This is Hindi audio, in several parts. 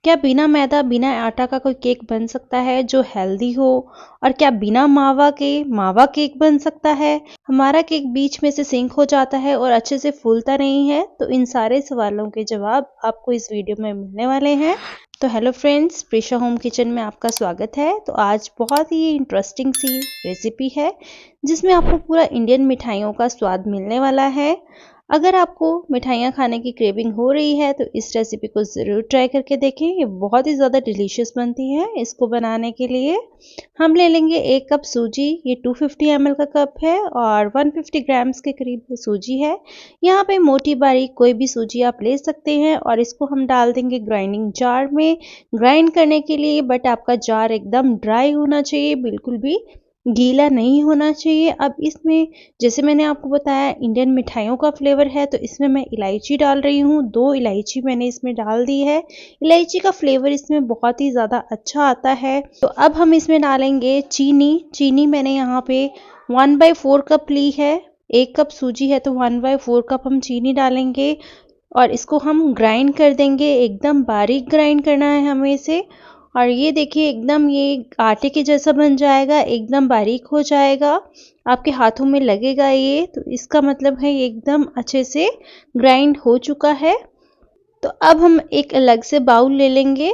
क्या बिना मैदा बिना आटा का कोई केक बन सकता है जो हेल्दी हो? और क्या बिना मावा के मावा केक बन सकता है? हमारा केक बीच में से सिंक हो जाता है और अच्छे से फूलता नहीं है? तो इन सारे सवालों के जवाब आपको इस वीडियो में मिलने वाले हैं। तो hello friends, Prisha home kitchen में आपका स्वागत है। तो आज बहुत ही इंटरेस्टिंग सी रेसिपी है जिसमें आपको पूरा इंडियन मिठाइयों का स्वाद मिलने वाला है। अगर आपको मिठाइयाँ खाने की क्रेविंग हो रही है तो इस रेसिपी को ज़रूर ट्राई करके देखें। ये बहुत ही ज़्यादा डिलीशियस बनती है। इसको बनाने के लिए हम ले लेंगे 1 कप सूजी। ये 250 ml का कप है और 150 ग्राम्स के करीब सूजी है। यहाँ पे मोटी बारीक कोई भी सूजी आप ले सकते हैं और इसको हम डाल देंगे ग्राइंडिंग जार में ग्राइंड करने के लिए। बट आपका जार एकदम ड्राई होना चाहिए, बिल्कुल भी गीला नहीं होना चाहिए। अब इसमें जैसे मैंने आपको बताया इंडियन मिठाइयों का फ्लेवर है, तो इसमें मैं इलायची डाल रही हूँ। 2 इलायची मैंने इसमें डाल दी है। इलायची का फ्लेवर इसमें बहुत ही ज़्यादा अच्छा आता है। तो अब हम इसमें डालेंगे चीनी। चीनी मैंने यहाँ पे 1/4 कप ली है। 1 कप सूजी है तो 1/4 कप हम चीनी डालेंगे और इसको हम ग्राइंड कर देंगे। एकदम बारीक ग्राइंड करना है हमें इसे। और ये देखिए एकदम ये आटे के जैसा बन जाएगा, एकदम बारीक हो जाएगा, आपके हाथों में लगेगा ये, तो इसका मतलब है ये एकदम अच्छे से ग्राइंड हो चुका है। तो अब हम एक अलग से बाउल ले लेंगे।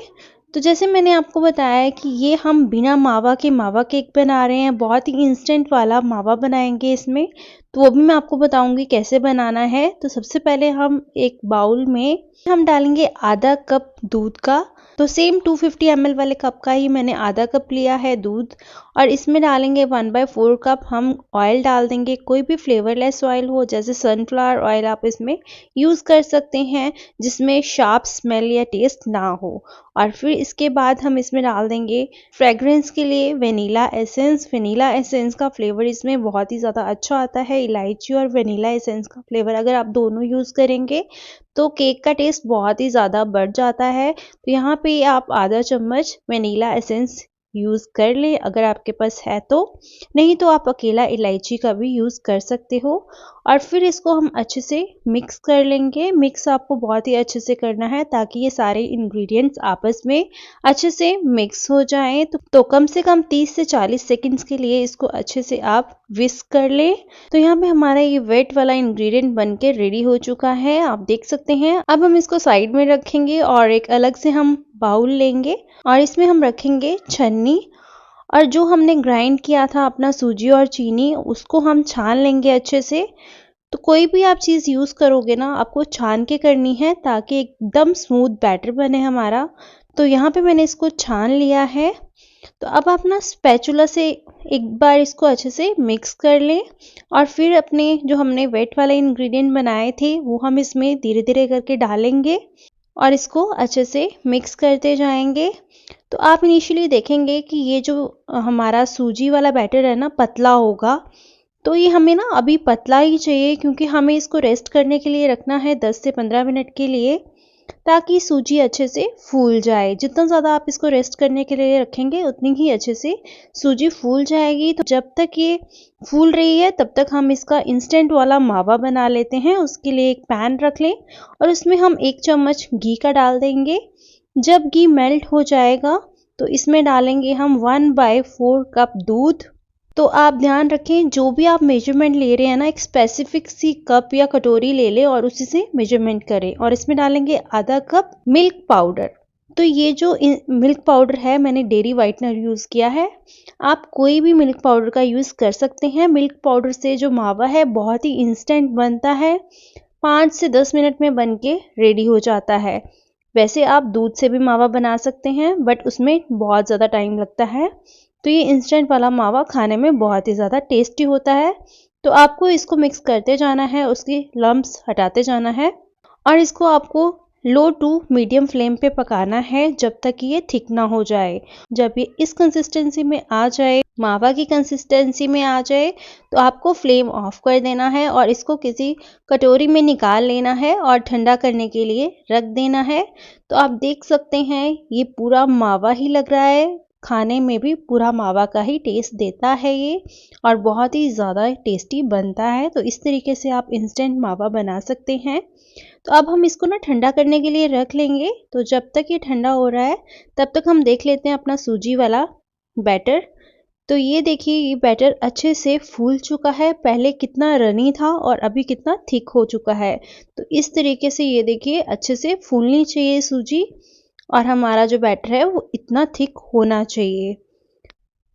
तो जैसे मैंने आपको बताया है कि ये हम बिना मावा के मावा केक बना रहे हैं, बहुत ही इंस्टेंट वाला मावा बनाएंगे इसमें। तो वो भी मैं आपको बताऊंगी कैसे बनाना है। तो सबसे पहले हम एक बाउल में हम डालेंगे आधा कप दूध का। तो सेम 250 ml वाले कप का ही मैंने आधा कप लिया है दूध। और इसमें डालेंगे 1/4 कप हम ऑयल डाल देंगे। कोई भी फ्लेवरलेस ऑयल हो, जैसे सनफ्लावर ऑयल आप इसमें यूज़ कर सकते हैं जिसमें शार्प स्मेल या टेस्ट ना हो। और फिर इसके बाद हम इसमें डाल देंगे फ्रेग्रेंस के लिए वेनिला एसेंस। वेनिला एसेंस का फ्लेवर इसमें बहुत ही ज़्यादा अच्छा आता है। इलायची और वेनिला एसेंस का फ्लेवर अगर आप दोनों यूज़ करेंगे तो केक का टेस्ट बहुत ही ज़्यादा बढ़ जाता है। तो यहाँ पे आप आधा चम्मच वेनिला एसेंस यूज़ कर लें अगर आपके पास है तो, नहीं तो आप अकेला इलायची का भी यूज़ कर सकते हो। और फिर इसको हम अच्छे से मिक्स कर लेंगे। मिक्स आपको बहुत ही अच्छे से करना है ताकि ये सारे इंग्रेडिएंट्स आपस में अच्छे से मिक्स हो जाएं। तो कम से कम 30 से 40 सेकंड्स के लिए इसको अच्छे से आप विस्क कर लें। तो यहाँ पे हमारा ये वेट वाला इंग्रेडिएंट बन के रेडी हो चुका है, आप देख सकते हैं। अब हम इसको साइड में रखेंगे और एक अलग से हम बाउल लेंगे और इसमें हम रखेंगे छन्नी। और जो हमने ग्राइंड किया था अपना सूजी और चीनी, उसको हम छान लेंगे अच्छे से। तो कोई भी आप चीज़ यूज़ करोगे ना, आपको छान के करनी है ताकि एकदम स्मूथ बैटर बने हमारा। तो यहाँ पे मैंने इसको छान लिया है। तो अब आप ना स्पैचुला से एक बार इसको अच्छे से मिक्स कर लें और फिर अपने जो हमने वेट वाले इंग्रेडिएंट बनाए थे वो हम इसमें धीरे धीरे करके डालेंगे और इसको अच्छे से मिक्स करते जाएंगे। तो आप इनिशियली देखेंगे कि ये जो हमारा सूजी वाला बैटर है ना, पतला होगा। तो ये हमें ना अभी पतला ही चाहिए क्योंकि हमें इसको रेस्ट करने के लिए रखना है 10 से 15 मिनट के लिए, ताकि सूजी अच्छे से फूल जाए। जितना ज़्यादा आप इसको रेस्ट करने के लिए रखेंगे उतनी ही अच्छे से सूजी फूल जाएगी। तो जब तक ये फूल रही है तब तक हम इसका इंस्टेंट वाला मावा बना लेते हैं। उसके लिए एक पैन रख लें और उसमें हम 1 चम्मच घी का डाल देंगे। जब घी मेल्ट हो जाएगा तो इसमें डालेंगे हम 1/4 कप दूध। तो आप ध्यान रखें जो भी आप मेजरमेंट ले रहे हैं ना, एक स्पेसिफिक सी कप या कटोरी ले लें और उसी से मेजरमेंट करें। और इसमें डालेंगे आधा कप मिल्क पाउडर। तो ये जो मिल्क पाउडर है मैंने डेयरी वाइटनर यूज़ किया है। आप कोई भी मिल्क पाउडर का यूज़ कर सकते हैं। मिल्क पाउडर से जो मावा है बहुत ही इंस्टेंट बनता है, 5 से 10 मिनट में बन के रेडी हो जाता है। वैसे आप दूध से भी मावा बना सकते हैं बट उसमें बहुत ज़्यादा टाइम लगता है। तो ये इंस्टेंट वाला मावा खाने में बहुत ही ज़्यादा टेस्टी होता है। तो आपको इसको मिक्स करते जाना है, उसकी लम्प्स हटाते जाना है और इसको आपको लो टू मीडियम फ्लेम पे पकाना है जब तक कि ये थिक ना हो जाए। जब ये इस कंसिस्टेंसी में आ जाए, मावा की कंसिस्टेंसी में आ जाए, तो आपको फ्लेम ऑफ कर देना है और इसको किसी कटोरी में निकाल लेना है और ठंडा करने के लिए रख देना है। तो आप देख सकते हैं ये पूरा मावा ही लग रहा है, खाने में भी पूरा मावा का ही टेस्ट देता है ये और बहुत ही ज़्यादा टेस्टी बनता है। तो इस तरीके से आप इंस्टेंट मावा बना सकते हैं। तो अब हम इसको ना ठंडा करने के लिए रख लेंगे। तो जब तक ये ठंडा हो रहा है तब तक हम देख लेते हैं अपना सूजी वाला बैटर। तो ये देखिए ये बैटर अच्छे से फूल चुका है, पहले कितना रनी था और अभी कितना थिक हो चुका है। तो इस तरीके से ये देखिए अच्छे से फूलनी चाहिए सूजी, और हमारा जो बैटर है वो इतना थिक होना चाहिए।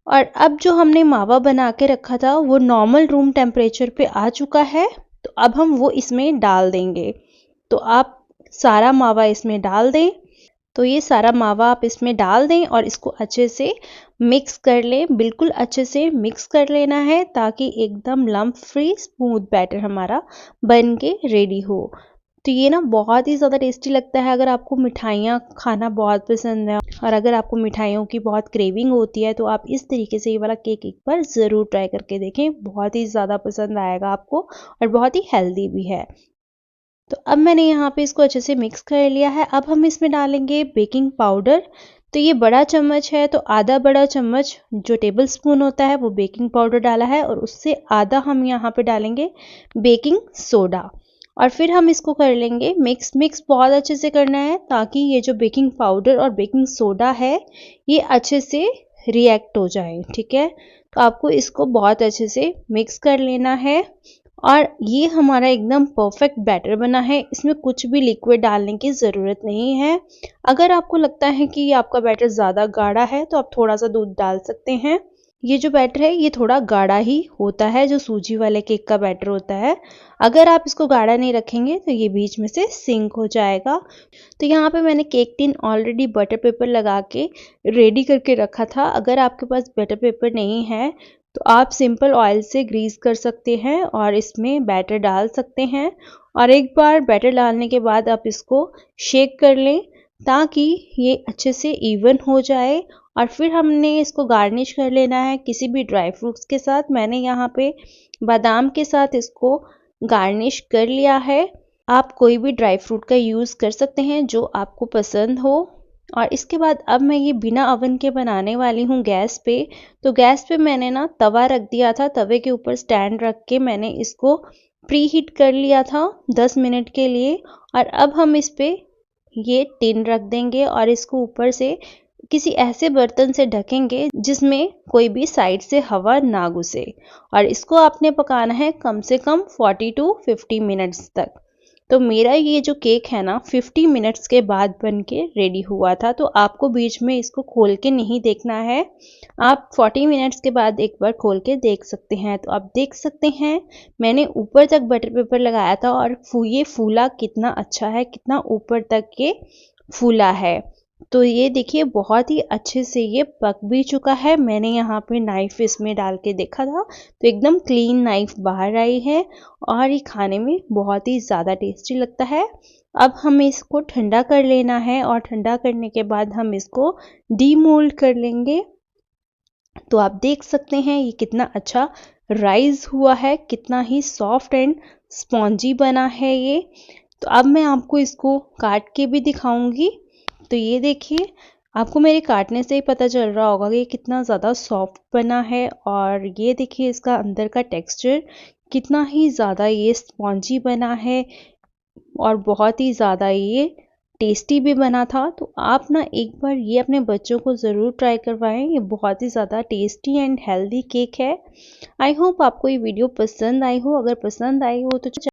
और अब जो हमने मावा बना के रखा था वो नॉर्मल रूम टेम्परेचर पे आ चुका है। तो अब हम वो इसमें डाल देंगे। तो आप सारा मावा इसमें डाल दें। तो ये सारा मावा आप इसमें डाल दें और इसको अच्छे से मिक्स कर लें। बिल्कुल अच्छे से मिक्स कर लेना है ताकि एकदम लम्प फ्री स्मूथ बैटर हमारा बन के रेडी हो। तो ये ना बहुत ही ज़्यादा टेस्टी लगता है। अगर आपको मिठाइयाँ खाना बहुत पसंद है और अगर आपको मिठाइयों की बहुत क्रेविंग होती है तो आप इस तरीके से ये वाला केक एक बार ज़रूर ट्राई करके देखें। बहुत ही ज़्यादा पसंद आएगा आपको और बहुत ही हेल्दी भी है। तो अब मैंने यहाँ पे इसको अच्छे से मिक्स कर लिया है। अब हम इसमें डालेंगे बेकिंग पाउडर। तो ये बड़ा चम्मच है तो आधा बड़ा चम्मच जो टेबल स्पून होता है वो बेकिंग पाउडर डाला है, और उससे आधा हम यहाँ पे डालेंगे बेकिंग सोडा। और फिर हम इसको कर लेंगे मिक्स। मिक्स बहुत अच्छे से करना है ताकि ये जो बेकिंग पाउडर और बेकिंग सोडा है ये अच्छे से रिएक्ट हो जाए। ठीक है, तो आपको इसको बहुत अच्छे से मिक्स कर लेना है। और ये हमारा एकदम परफेक्ट बैटर बना है, इसमें कुछ भी लिक्विड डालने की ज़रूरत नहीं है। अगर आपको लगता है कि ये आपका बैटर ज़्यादा गाढ़ा है तो आप थोड़ा सा दूध डाल सकते हैं। ये जो बैटर है ये थोड़ा गाढ़ा ही होता है, जो सूजी वाले केक का बैटर होता है। अगर आप इसको गाढ़ा नहीं रखेंगे तो ये बीच में से सिंक हो जाएगा। तो यहाँ पे मैंने cake tin already butter paper लगा के रेडी करके रखा था। अगर आपके पास बटर पेपर नहीं है तो आप सिंपल ऑयल से ग्रीस कर सकते हैं और इसमें बैटर डाल सकते हैं। और एक बार बैटर डालने के बाद आप इसको शेक कर लें ताकि ये अच्छे से इवन हो जाए। और फिर हमने इसको गार्निश कर लेना है किसी भी ड्राई फ्रूट्स के साथ। मैंने यहाँ पे बादाम के साथ इसको गार्निश कर लिया है। आप कोई भी ड्राई फ्रूट का यूज़ कर सकते हैं जो आपको पसंद हो। और इसके बाद अब मैं ये बिना ओवन के बनाने वाली हूँ गैस पे। तो गैस पे मैंने ना तवा रख दिया था, तवे के ऊपर स्टैंड रख के मैंने इसको प्री हीट कर लिया था 10 मिनट के लिए। और अब हम इस पे ये टिन रख देंगे और इसको ऊपर से किसी ऐसे बर्तन से ढकेंगे जिसमें कोई भी साइड से हवा ना घुसे। और इसको आपने पकाना है कम से कम 40 टू 50 मिनट्स तक। तो मेरा ये जो केक है ना 50 मिनट्स के बाद बन के रेडी हुआ था। तो आपको बीच में इसको खोल के नहीं देखना है, आप 40 मिनट्स के बाद एक बार खोल के देख सकते हैं। तो आप देख सकते हैं मैंने ऊपर तक बटर पेपर लगाया था और ये फूला कितना अच्छा है, कितना ऊपर तक ये फूला है। तो ये देखिए बहुत ही अच्छे से ये पक भी चुका है। मैंने यहाँ पे नाइफ इसमें डाल के देखा था तो एकदम क्लीन नाइफ बाहर आई है और ये खाने में बहुत ही ज़्यादा टेस्टी लगता है। अब हमें इसको ठंडा कर लेना है और ठंडा करने के बाद हम इसको डीमोल्ड कर लेंगे। तो आप देख सकते हैं ये कितना अच्छा राइज हुआ है, कितना ही सॉफ्ट एंड स्पॉन्जी बना है ये। तो अब मैं आपको इसको काट के भी दिखाऊंगी। तो ये देखिए आपको मेरे काटने से ही पता चल रहा होगा कि कितना ज़्यादा सॉफ्ट बना है। और ये देखिए इसका अंदर का टेक्सचर कितना ही ज़्यादा ये स्पॉन्जी बना है और बहुत ही ज़्यादा ये टेस्टी भी बना था। तो आप ना एक बार ये अपने बच्चों को ज़रूर ट्राई करवाएं, ये बहुत ही ज़्यादा टेस्टी एंड हेल्दी केक है। आई होप आपको ये वीडियो पसंद आई हो। अगर पसंद आई हो तो